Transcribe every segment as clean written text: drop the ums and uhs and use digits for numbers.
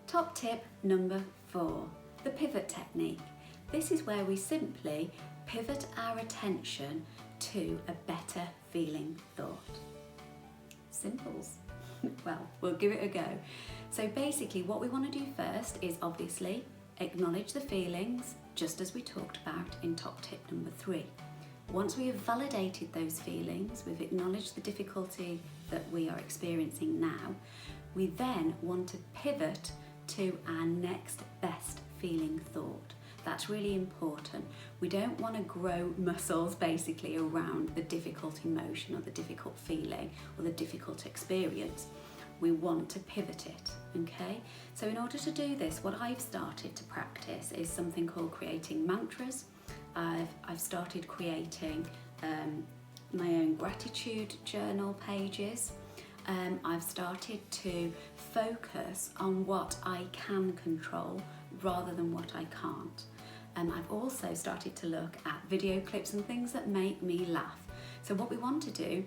Top tip number 4, the pivot technique. This is where we simply pivot our attention to a better feeling thought. Simples. Well, we'll give it a go. So basically what we want to do first is obviously acknowledge the feelings, just as we talked about in top tip number 3. Once we have validated those feelings, we've acknowledged the difficulty that we are experiencing now, we then want to pivot to our next best feeling thought. That's really important. We don't want to grow muscles basically around the difficult emotion or the difficult feeling or the difficult experience. We want to pivot it, okay? So in order to do this, what I've started to practice is something called creating mantras. I've started creating my own gratitude journal pages. I've started to focus on what I can control rather than what I can't. I've also started to look at video clips and things that make me laugh. So what we want to do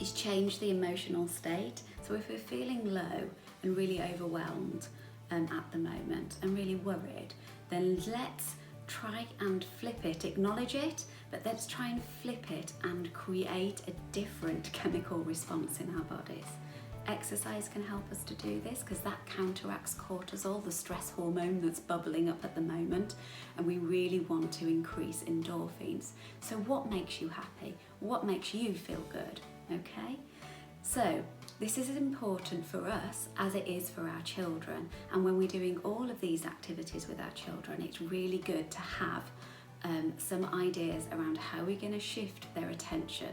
is change the emotional state. So if we're feeling low and really overwhelmed at the moment and really worried, then let's try and flip it, acknowledge it, but let's try and flip it and create a different chemical response in our bodies. Exercise can help us to do this because that counteracts cortisol, the stress hormone that's bubbling up at the moment, and we really want to increase endorphins. So what makes you happy? What makes you feel good? Okay? So this is as important for us as it is for our children, and when we're doing all of these activities with our children, it's really good to have some ideas around how we're going to shift their attention.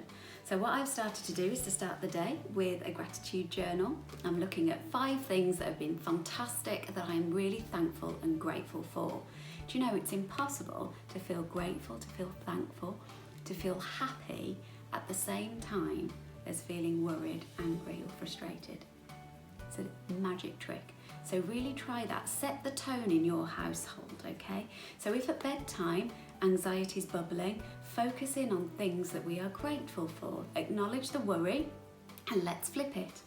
So what I've started to do is to start the day with a gratitude journal. I'm looking at 5 things that have been fantastic that I'm really thankful and grateful for. Do you know, it's impossible to feel grateful, to feel thankful, to feel happy at the same time as feeling worried, angry or frustrated. It's a magic trick. So really try that. Set the tone in your household, okay? So if at bedtime anxiety is bubbling, focus in on things that we are grateful for. Acknowledge the worry and let's flip it.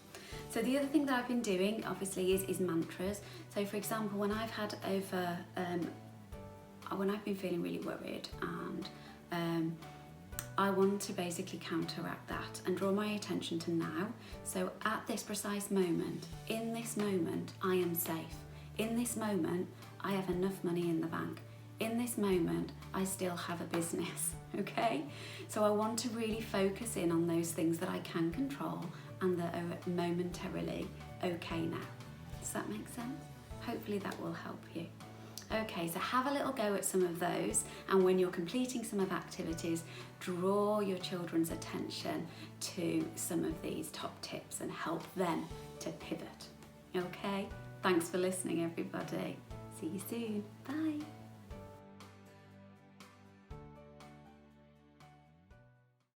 So the other thing that I've been doing obviously is mantras. So for example, when I've had when I've been feeling really worried and I want to basically counteract that and draw my attention to now. So at this precise moment, in this moment, I am safe. In this moment, I have enough money in the bank. In this moment, I still have a business, okay? So I want to really focus in on those things that I can control and that are momentarily okay now. Does that make sense? Hopefully that will help you. Okay, so have a little go at some of those, and when you're completing some of activities, draw your children's attention to some of these top tips and help them to pivot. Okay, thanks for listening everybody. See you soon. Bye.